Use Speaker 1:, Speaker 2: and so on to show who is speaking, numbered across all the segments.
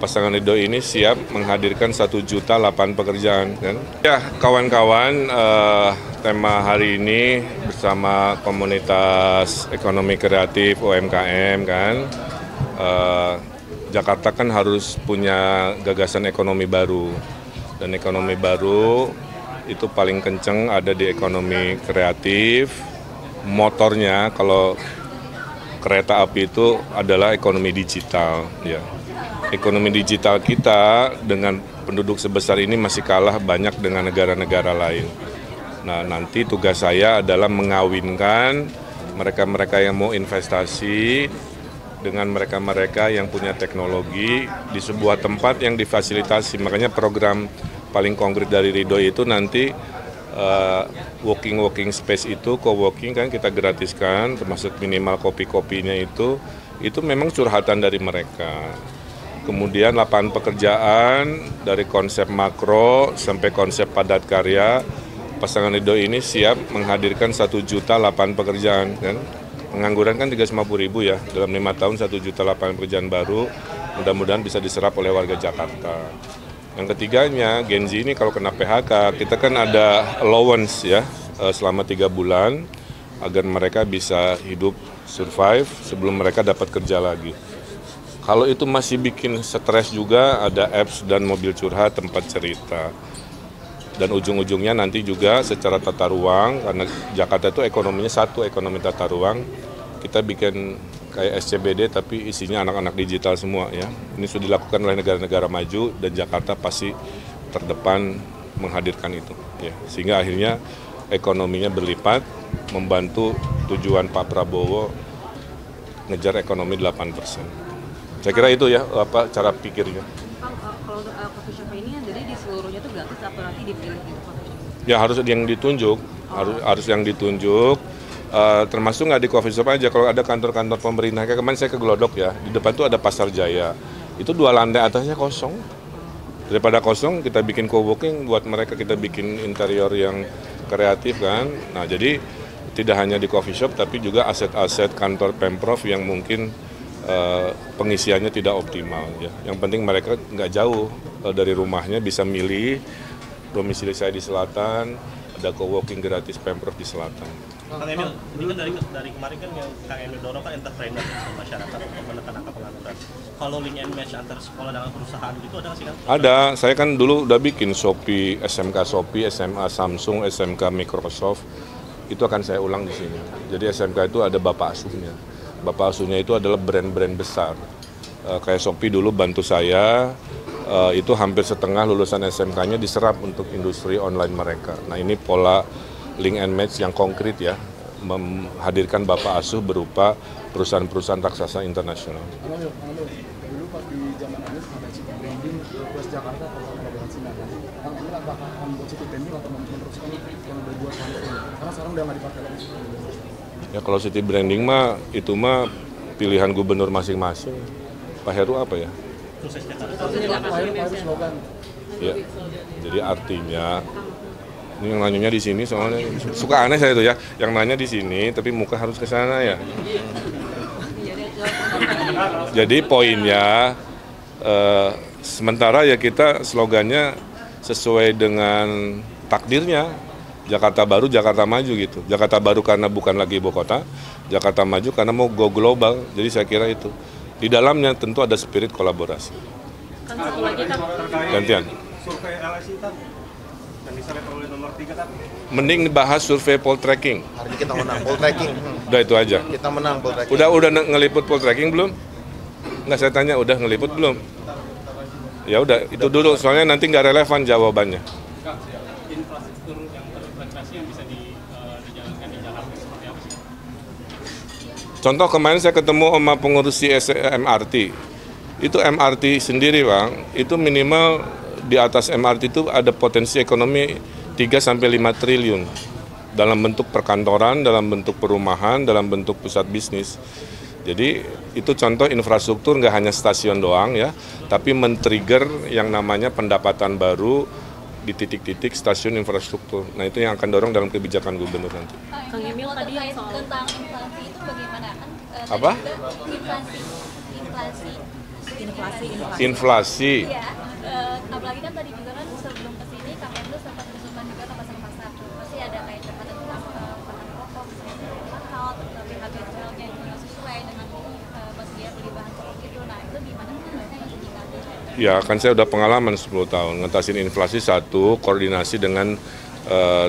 Speaker 1: pasangan Ridho ini siap menghadirkan 1 juta lapangan pekerjaan, kan? Ya, kawan-kawan, tema hari ini bersama komunitas ekonomi kreatif UMKM, kan? Jakarta kan harus punya gagasan ekonomi baru, dan ekonomi baru itu paling kenceng ada di ekonomi kreatif. Motornya kalau kereta api itu adalah ekonomi digital, ya. Ekonomi digital kita dengan penduduk sebesar ini masih kalah banyak dengan negara-negara lain. Nah, nanti tugas saya adalah mengawinkan mereka-mereka yang mau investasi dengan mereka-mereka yang punya teknologi di sebuah tempat yang difasilitasi. Makanya program paling konkret dari Ridho itu nanti working space itu, co-working kan kita gratiskan, termasuk minimal kopi-kopinya itu memang curhatan dari mereka. Kemudian lapangan pekerjaan dari konsep makro sampai konsep padat karya, pasangan Ridho ini siap menghadirkan 1 juta lapangan pekerjaan, kan? Pengangguran kan 350.000 ya, dalam 5 tahun 1 juta lapangan pekerjaan baru, mudah-mudahan bisa diserap oleh warga Jakarta. Yang ketiganya, Gen Z ini kalau kena PHK, kita kan ada allowance ya, selama 3 bulan, agar mereka bisa hidup, survive, sebelum mereka dapat kerja lagi. Kalau itu masih bikin stres juga, ada apps dan mobil curhat, tempat cerita. Dan ujung-ujungnya nanti juga secara tata ruang, karena Jakarta itu ekonominya satu, ekonomi tata ruang, kita bikin kayak SCBD tapi isinya anak-anak digital semua ya. Ini sudah dilakukan oleh negara-negara maju dan Jakarta pasti terdepan menghadirkan itu. Ya. Sehingga akhirnya ekonominya berlipat, membantu tujuan Pak Prabowo ngejar ekonomi 8%. Saya kira itu ya cara pikirnya.
Speaker 2: Kalau coffee shop ini jadi di seluruhnya itu gratis atau nanti dipilih gitu coffee shop?
Speaker 1: Ya harus yang ditunjuk, harus yang ditunjuk. Termasuk nggak di coffee shop aja, kalau ada kantor-kantor pemerintah, kayak kemarin saya ke Glodok ya, di depan tuh ada Pasar Jaya, itu 2 lantai atasnya kosong. Daripada kosong kita bikin co-working, buat mereka kita bikin interior yang kreatif kan. Nah jadi tidak hanya di coffee shop tapi juga aset-aset kantor Pemprov yang mungkin pengisiannya tidak optimal ya. Yang penting mereka nggak jauh dari rumahnya, bisa milih. Domisili saya di selatan, ada co-working gratis Pemprov di selatan.
Speaker 3: Kang Emil, ini kan dari kemarin kan yang Kang Emil dorong kan entrepreneur masyarakat untuk menekan angka pengangguran. Kalau link and match antar sekolah dengan perusahaan itu ada nggak sih kan?
Speaker 1: Ada, saya kan dulu udah bikin Shopee, SMK, SMA Samsung, SMK Microsoft, itu akan saya ulang di sini. Jadi SMK itu ada bapak asuhnya. Bapak asuhnya itu adalah brand-brand besar. Kayak Shopee dulu bantu saya, itu hampir setengah lulusan SMK-nya diserap untuk industri online mereka. Nah ini pola link and match yang konkret ya, menghadirkan bapak asuh berupa perusahaan-perusahaan raksasa internasional.
Speaker 4: Dulu pas di zaman Anies ada city branding plus Jakarta kolaborasi naga. Kang Emil apakah akan membuat city branding atau meneruskan yang berbuat kali ini? Karena sekarang udah nggak dipakai lagi.
Speaker 1: Ya kalau city branding mah itu mah pilihan gubernur masing-masing. Pak Heru apa ya?
Speaker 3: Sukses Jakarta.
Speaker 4: Slogan.
Speaker 1: Ya, jadi artinya ini yang nanyanya di sini soalnya suka aneh saya itu ya, yang nanya di sini tapi muka harus ke sana ya. Jadi poinnya sementara ya kita slogannya sesuai dengan takdirnya. Jakarta baru, Jakarta maju gitu. Jakarta baru karena bukan lagi ibu kota, Jakarta maju karena mau go global. Jadi saya kira itu. Di dalamnya tentu ada spirit kolaborasi.
Speaker 2: Kan satu lagi kan
Speaker 1: Gantian.
Speaker 3: Survei LSI kan yang diseret oleh nomor 3 kan.
Speaker 1: Mending dibahas survei poll tracking.
Speaker 5: Hari ini kita menang poll tracking.
Speaker 1: Udah itu aja.
Speaker 5: Kita menang poll tracking.
Speaker 1: Udah ngeliput poll tracking belum? Nggak, saya tanya udah ngeliput belum? Ya udah, itu dulu soalnya nanti nggak relevan jawabannya.
Speaker 6: Infrastruktur yang terintegrasi yang bisa dijalankan di Jakarta seperti apa sih?
Speaker 1: Contoh kemarin saya ketemu sama pengurus MRT. Itu MRT sendiri Bang, itu minimal di atas MRT itu ada potensi ekonomi 3-5 triliun. Dalam bentuk perkantoran, dalam bentuk perumahan, dalam bentuk pusat bisnis. Jadi itu contoh infrastruktur nggak hanya stasiun doang ya, tapi men-trigger yang namanya pendapatan baru di titik-titik stasiun infrastruktur. Nah itu yang akan dorong dalam kebijakan gubernur nanti.
Speaker 2: Kang Emil tadi yang
Speaker 7: tentang inflasi itu bagaimana kan?
Speaker 1: Apa?
Speaker 7: Inflasi
Speaker 1: Inflasi.
Speaker 7: Iya, apalagi kan tadi juga kan sebelum kesini KMlu sempat berusukan juga ke pasar-pasar. Pasti ada kayak catatan tentang bahan pokok, misalnya mahal, tapi harga jualnya itu nggak sesuai dengan pas dia beli bahan pokok itu. Nah itu gimana menyikapi?
Speaker 1: Ya kan saya udah pengalaman 10 tahun ngatasin inflasi. Satu, koordinasi dengan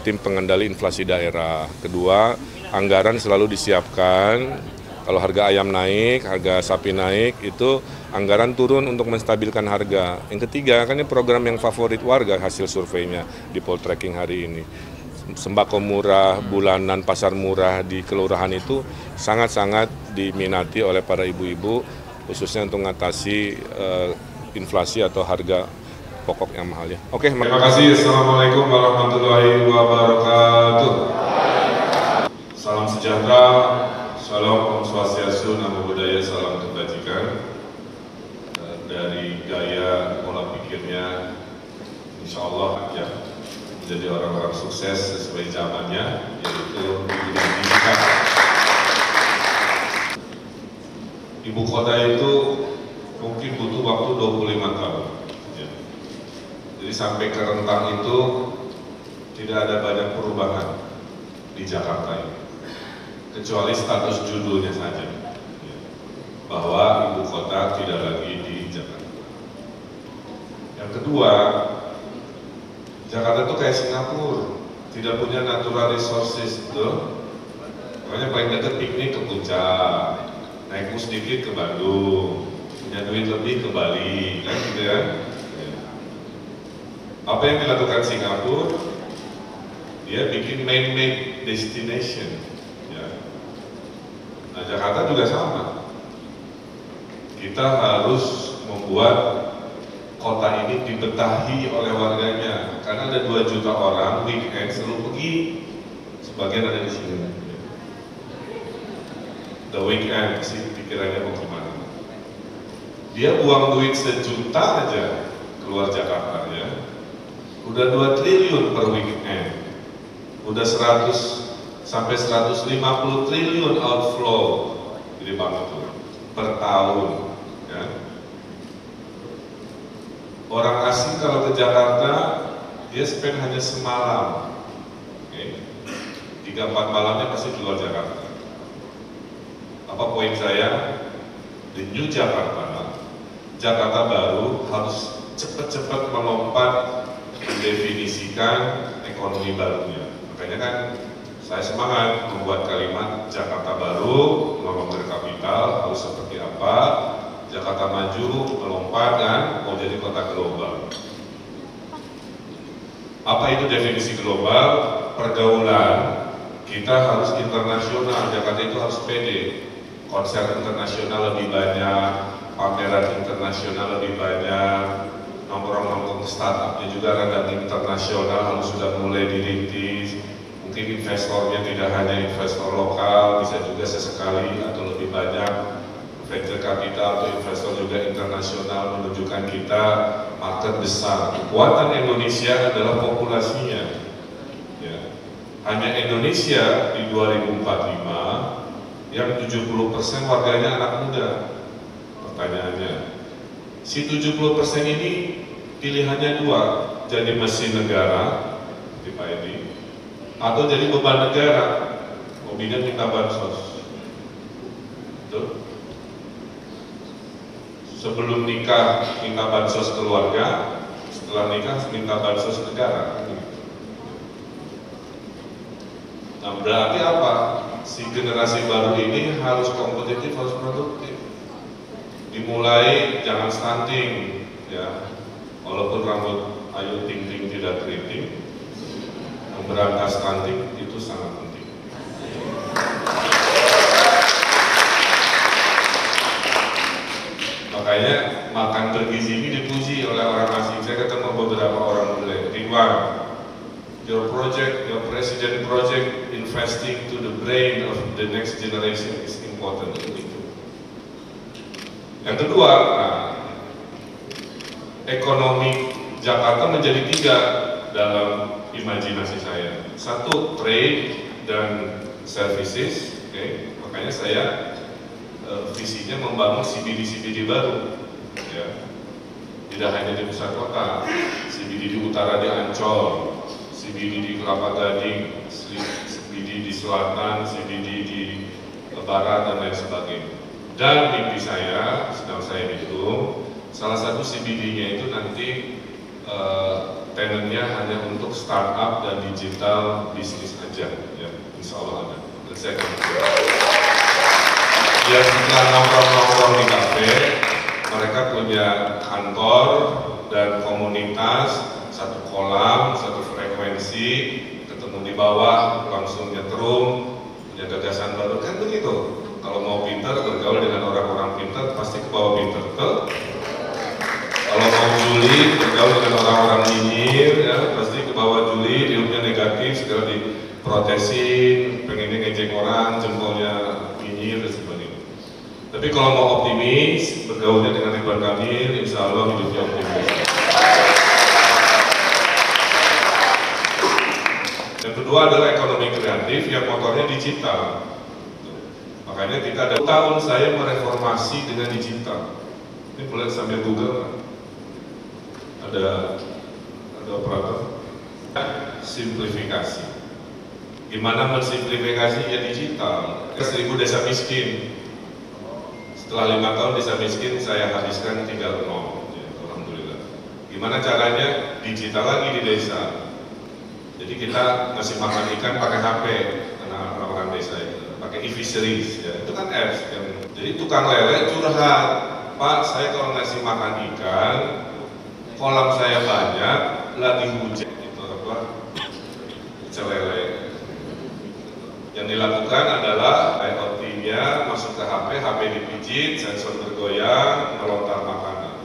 Speaker 1: tim pengendali inflasi daerah. Kedua, anggaran selalu disiapkan. Kalau harga ayam naik, harga sapi naik, itu anggaran turun untuk menstabilkan harga. Yang ketiga, kan ini program yang favorit warga hasil surveinya di Poltreking hari ini. Sembako murah, bulanan, pasar murah di kelurahan itu sangat-sangat diminati oleh para ibu-ibu, khususnya untuk mengatasi inflasi atau harga pokok yang mahal ya. Oke, terima kasih. Assalamualaikum warahmatullahi wabarakatuh. Salam sejahtera, shalom, om swastiastu, namo buddhaya, salam kebajikan. Dari gaya pola pikirnya, insya Allah ya menjadi orang-orang sukses sesuai zamannya, yaitu pendidikan. Ibu kota itu mungkin butuh waktu 25 tahun. Jadi sampai ke rentang itu tidak ada banyak perubahan di Jakarta ini, kecuali status judulnya saja, bahwa ibu kota tidak lagi di Jakarta. Yang kedua, Jakarta itu kayak Singapura, tidak punya natural resources itu. Makanya paling dekat piknik ke Puncak, naik bus sedikit ke Bandung, punya duit lebih ke Bali, kan gitu ya. Apa yang dilakukan Singapura? Dia bikin man-made destination. Ya. Nah, Jakarta juga sama. Kita harus membuat kota ini dibetahi oleh warganya, karena ada 2 juta orang weekend selalu pergi. Sebagian ada di sini. The weekend sih pikirannya mau kemana? Dia buang duit 1 juta aja keluar Jakarta ya. Udah 2 triliun per weekend, udah 100 sampai 150 triliun outflow, gede banget tuh, per tahun. Ya. Orang asing kalau ke Jakarta, dia spend hanya semalam, okay. 3-4 malamnya pasti keluar Jakarta. Apa poin saya? The new Jakarta, Jakarta baru harus cepat-cepat melompat mendefinisikan ekonomi barunya. Makanya kan saya semangat membuat kalimat Jakarta baru, melompat kapital harus seperti apa, Jakarta maju, melompat dan mau jadi kota global. Apa itu definisi global? Pergaulan kita harus internasional, Jakarta itu harus pede, konser internasional lebih banyak, pameran internasional lebih banyak, nongkrong-nongkrong startupnya juga rada internasional harus sudah mulai dirintis. Mungkin investornya tidak hanya investor lokal, bisa juga sesekali atau lebih banyak venture capital atau investor juga internasional, menunjukkan kita market besar. Kekuatan Indonesia adalah populasinya. Ya. Hanya Indonesia di 2045 yang 70% warganya anak muda. Pertanyaannya, si 70% ini pilihannya 2, jadi mesin negara di Pak Edi, atau jadi beban negara, hobinya minta bansos. Betul? Sebelum nikah minta bansos keluarga, setelah nikah minta bansos negara. Nah, berarti apa? Si generasi baru ini harus kompetitif, harus produktif. Dimulai jangan stunting, ya. Walaupun rambut Ayu Ting Ting tidak keriting, memberantas stunting itu sangat penting. Makanya makan bergizi ini dipuji oleh orang asing. Saya ketemu beberapa orang bule. Ridwan, your president project investing to the brain of the next generation is important. Yang kedua, ekonomi Jakarta menjadi 3 dalam imajinasi saya. 1, trade dan services, okay. Makanya saya visinya membangun CBD baru. ya. Tidak hanya di pusat kota, CBD di utara di Ancol, CBD di Kelapa Gading, CBD di selatan, CBD di barat, dan lain sebagainya. Dan mimpi saya, sedang saya hitung, salah satu CBD-nya itu nanti tenannya hanya untuk startup dan digital bisnis aja, ya, insya Allah ada. Dan saya akan biar setelah nongkrong-nongkrong di kafe, mereka punya kantor dan komunitas, satu kolam, satu frekuensi, ketemu di bawah, langsung nyetrum, punya gagasan baru, kan begitu. Kalau mau pintar, bergaul dengan orang-orang pintar, pasti ke bawah pintar, betul? Kalau mau juli, bergaul dengan orang-orang nyinyir, ya, pasti ke bawah juli, hidupnya negatif, segera diprotesin, pengennya ngejek orang, jempolnya nyinyir, dan sebagainya. Tapi kalau mau optimis, bergaulnya dengan Ridwan Kamil, insya Allah hidupnya optimis. Yang kedua adalah ekonomi kreatif yang motornya digital. Makanya kita ada tahun saya mereformasi dengan digital. Ini boleh sambil Google. Ada operator. Simplifikasi. Gimana mensimplifikasi ya digital? 1000 desa miskin. Setelah 5 tahun desa miskin saya habiskan tinggal 0. Ya, alhamdulillah. Gimana caranya? Digital lagi di desa. Jadi kita ngasih makan ikan pakai HP, karena orang-orang desa itu pakai e-fisheries, ya. Itu kan apps. Jadi tukang lele curhat, Pak, saya kalau ngasih makan ikan, kolam saya banyak, lagi hujan, itu apa? Celele. Yang dilakukan adalah IoT-nya masuk ke HP, HP dipijit, sensor bergoyang, melontar makanan.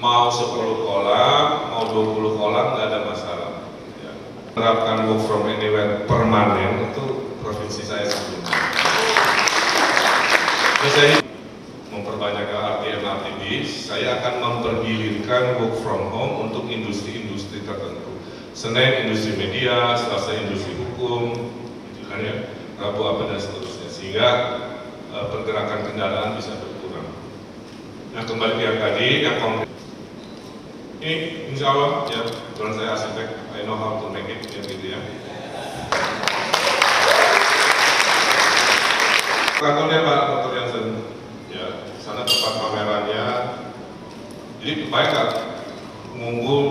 Speaker 1: Mau 10 kolam, mau 20 kolam, nggak ada masalah. Ya. Menerapkan work from anywhere permanen itu provinsi saya sebelumnya. Terus saya memperbanyak LRT bis, saya akan mempergilirkan work from home untuk industri-industri tertentu. Senin industri media, Selasa industri hukum, kan ya, Rabu apa dan seterusnya, sehingga pergerakan kendaraan bisa berkurang. Nah, kembali ke yang tadi, yang konkret ini insya Allah ya, kebetulan saya arsitek, I know how to make it, ya gitu ya. Kantornya Pak Dr. Jansen, ya, sana tempat pamerannya. Jadi baik nggak ngumpul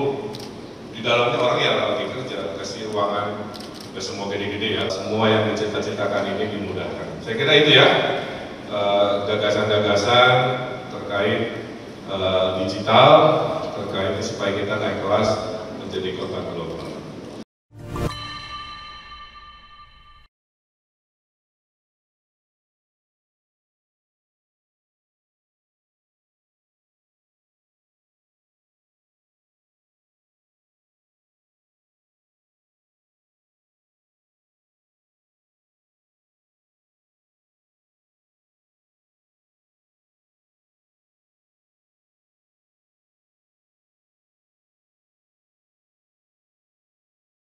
Speaker 1: di dalamnya orang ya lagi kerja, kasih ruangan. Semua gede-gede ya, semua yang dicita-citakan ini dimudahkan. Saya kira itu ya, gagasan-gagasan terkait digital, terkait supaya kita naik kelas menjadi kota global.